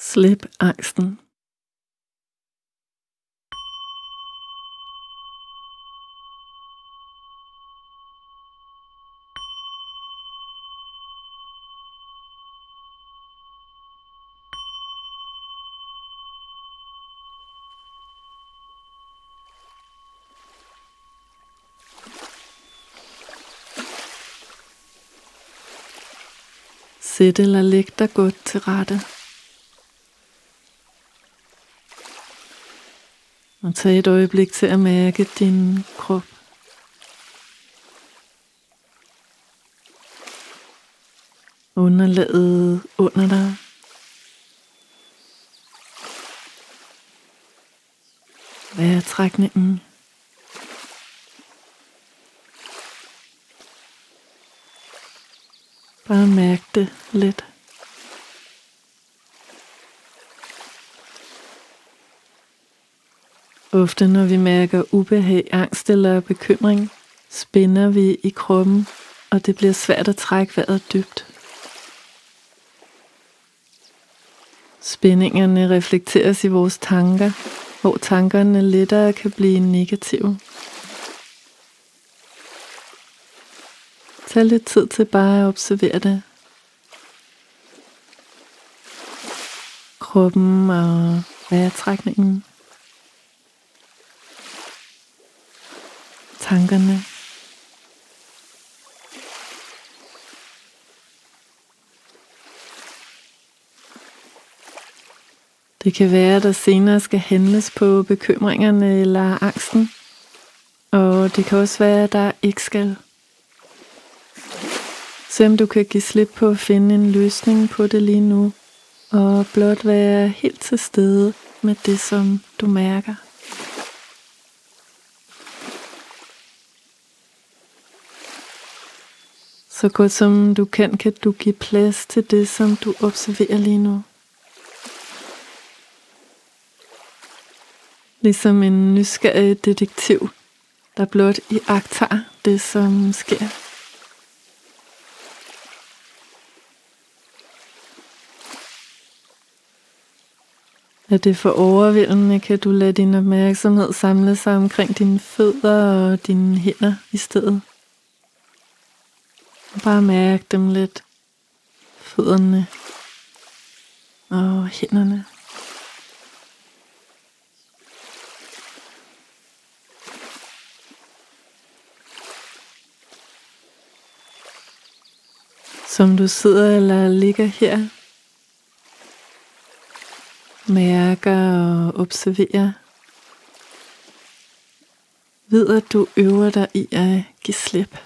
Slip angsten. Sæt eller læg dig godt til rette. Og tag et øjeblik til at mærke din krop. Underlaget under dig. Vejrtrækningen. Bare mærk det lidt. Ofte når vi mærker ubehag, angst eller bekymring, spænder vi i kroppen, og det bliver svært at trække vejret dybt. Spændingerne reflekteres i vores tanker, hvor tankerne lettere kan blive negative. Tag lidt tid til bare at observere det. Kroppen og vejrtrækningen. Tankerne. Det kan være, at der senere skal handles på bekymringerne eller angsten, og det kan også være, at der ikke skal. Se om du kan give slip på at finde en løsning på det lige nu, og blot være helt til stede med det, som du mærker. Så godt som du kan du give plads til det, som du observerer lige nu. Ligesom en nysgerrig detektiv, der blot iagttager det, som sker. Er det for overvældende, kan du lade din opmærksomhed samle sig omkring dine fødder og dine hænder i stedet. Bare mærk dem lidt. Fødderne og hænderne. Som du sidder eller ligger her, mærker og observerer. Vid, at du øver dig i at give slip.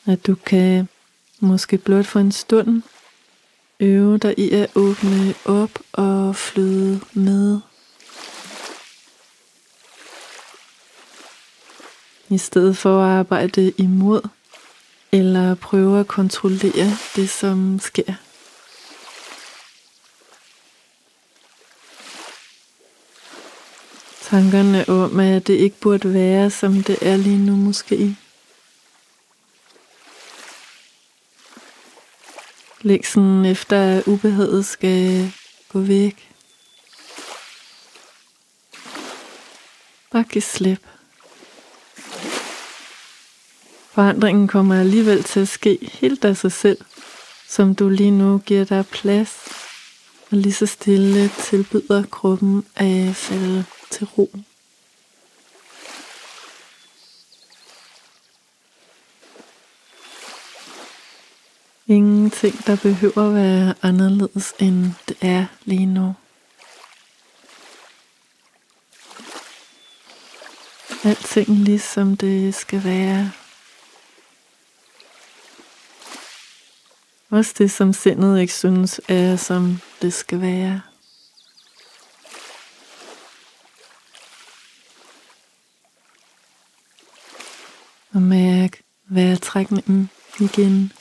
At du kan måske blot for en stund øve dig i at åbne op og flyde med. I stedet for at arbejde imod eller prøve at kontrollere det, som sker. Tankerne om, at det ikke burde være, som det er lige nu måske. Længslen efter at ubehaget skal gå væk. Bare giv slip. Forandringen kommer alligevel til at ske helt af sig selv, som du lige nu giver dig plads, og lige så stille tilbyder kroppen at falde til ro. Ingenting, der behøver at være anderledes, end det er lige nu. Alting ligesom det skal være. Også det, som sindet ikke synes er, som det skal være. Og mærk vejrtrækningen igen.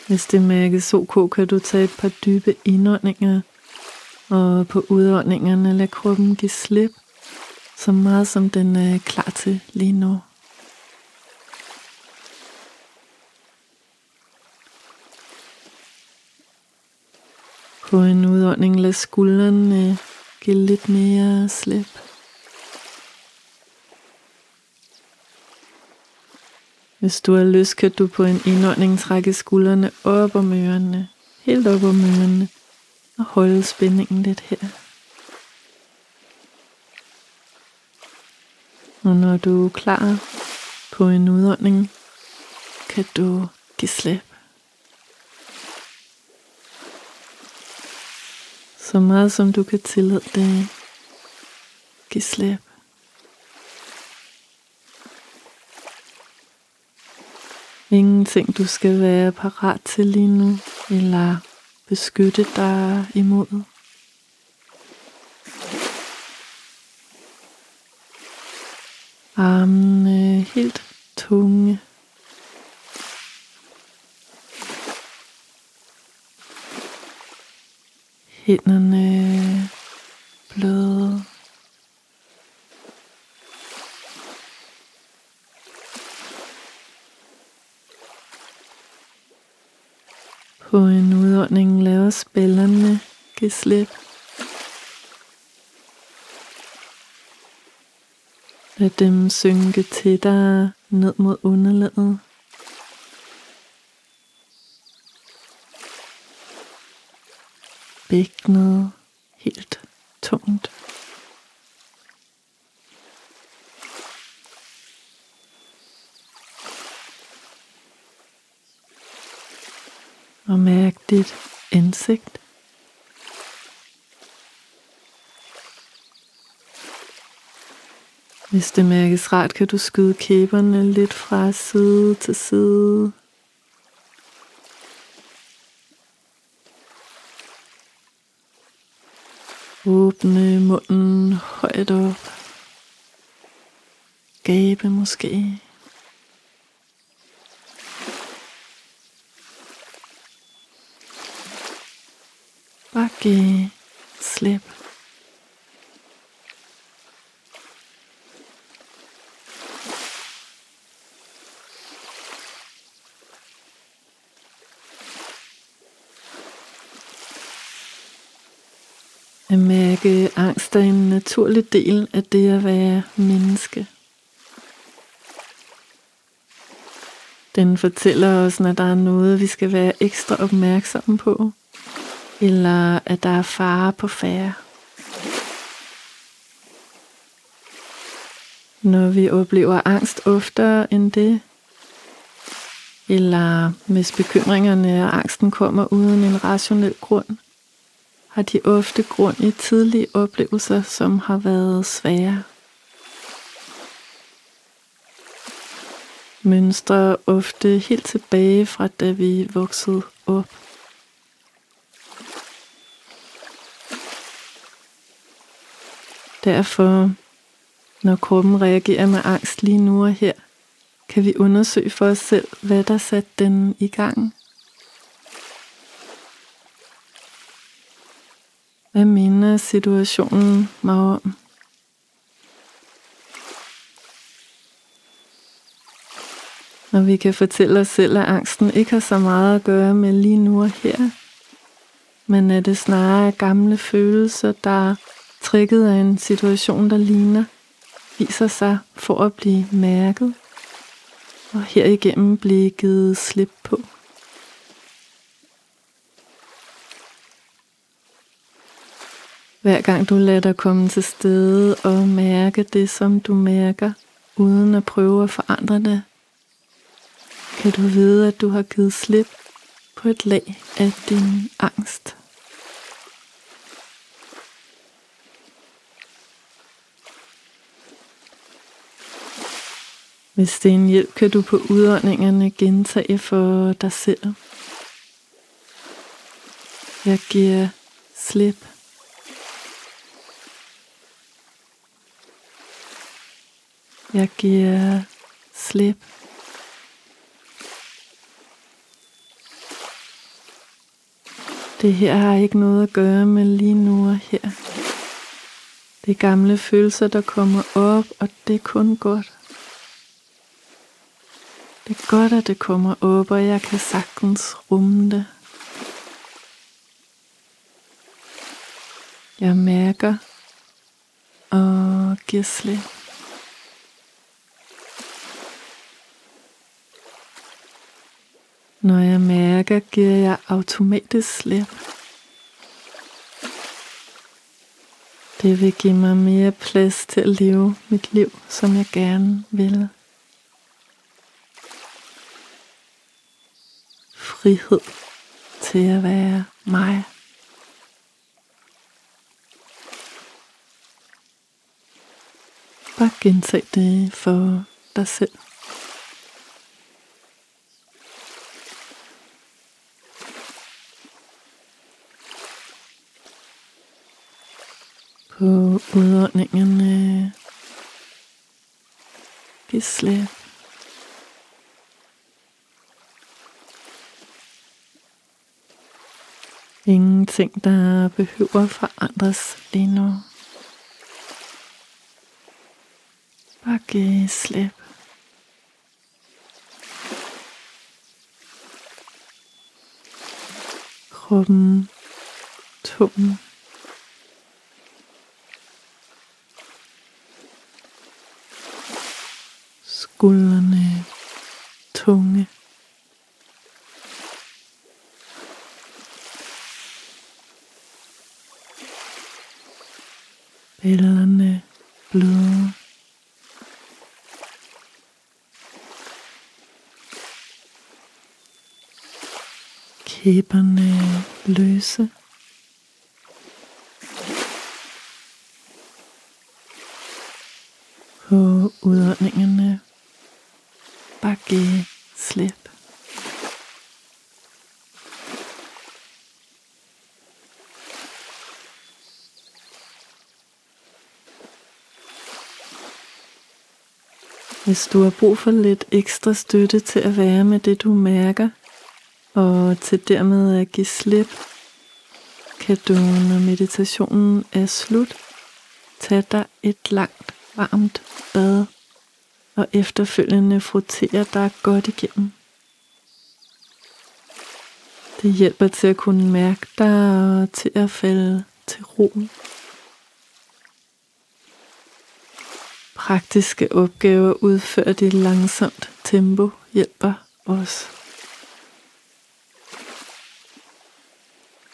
Hvis det mærkes ok, kan du tage et par dybe indåndinger, og på udåndingerne lad kroppen give slip, så meget som den er klar til lige nu. På en udånding lad skuldrene give lidt mere slip. Hvis du har lyst, kan du på en indånding trække skuldrene op om ørerne, helt op om ørerne, og holde spændingen lidt her. Og når du er klar på en udånding, kan du give slip. Så meget som du kan tillade det, giv slip. Ingenting du skal være parat til lige nu, eller beskytte dig imod. Armene helt tunge. Hænderne bløde. På en udånding laver spillerne give slip. Lad dem synke til dig ned mod underlaget. Bækkenet helt tungt. Og mærk dit ansigt. Hvis det mærkes rart, kan du skyde kæberne lidt fra side til side. Åbne munden højt op. Gabe måske. Bare giv slip. At mærke angst er en naturlig del af det at være menneske. Den fortæller os, når der er noget, vi skal være ekstra opmærksomme på, eller at der er fare på færde. Når vi oplever angst oftere end det, eller hvis bekymringerne og angsten kommer uden en rationel grund, har de ofte grund i tidlige oplevelser, som har været svære. Mønstre ofte helt tilbage fra da vi voksede op. Derfor, når kroppen reagerer med angst lige nu og her, kan vi undersøge for os selv, hvad der satte den i gang. Hvad minder situationen mig om? Når vi kan fortælle os selv, at angsten ikke har så meget at gøre med lige nu og her, men at det snarere er gamle følelser, der trigget af en situation, der ligner, viser sig for at blive mærket, og herigennem blive givet slip på. Hver gang du lader dig komme til stede og mærke det, som du mærker, uden at prøve at forandre det, kan du vide, at du har givet slip på et lag af din angst. Hvis det er en hjælp, kan du på udåndingerne gentage for dig selv. Jeg giver slip. Jeg giver slip. Det her har ikke noget at gøre med lige nu og her. Det er gamle følelser, der kommer op, og det er kun godt. Det er godt, at det kommer op, og jeg kan sagtens rumme det. Jeg mærker og giver slip. Når jeg mærker, giver jeg automatisk slip. Det vil give mig mere plads til at leve mit liv, som jeg gerne vil. Frihed til at være mig. Bare gentag det for dig selv. På udåndingen giv slip. Ingenting, der behøver forandres lige nu. Bare giv slip. Kroppen tung. Skuldrene tunge. Bællerne bløde. Kæberne løse. På udåndingerne bare giv slip. Hvis du har brug for lidt ekstra støtte til at være med det, du mærker, og til dermed at give slip, kan du, når meditationen er slut, tage dig et langt, varmt bad, og efterfølgende frotere dig godt igennem. Det hjælper til at kunne mærke dig og til at falde til ro. Praktiske opgaver udført i langsomt tempo hjælper også.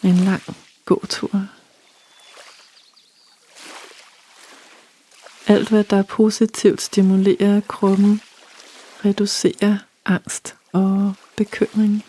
En lang gåtur. Alt hvad der positivt stimulerer kroppen, reducerer angst og bekymring.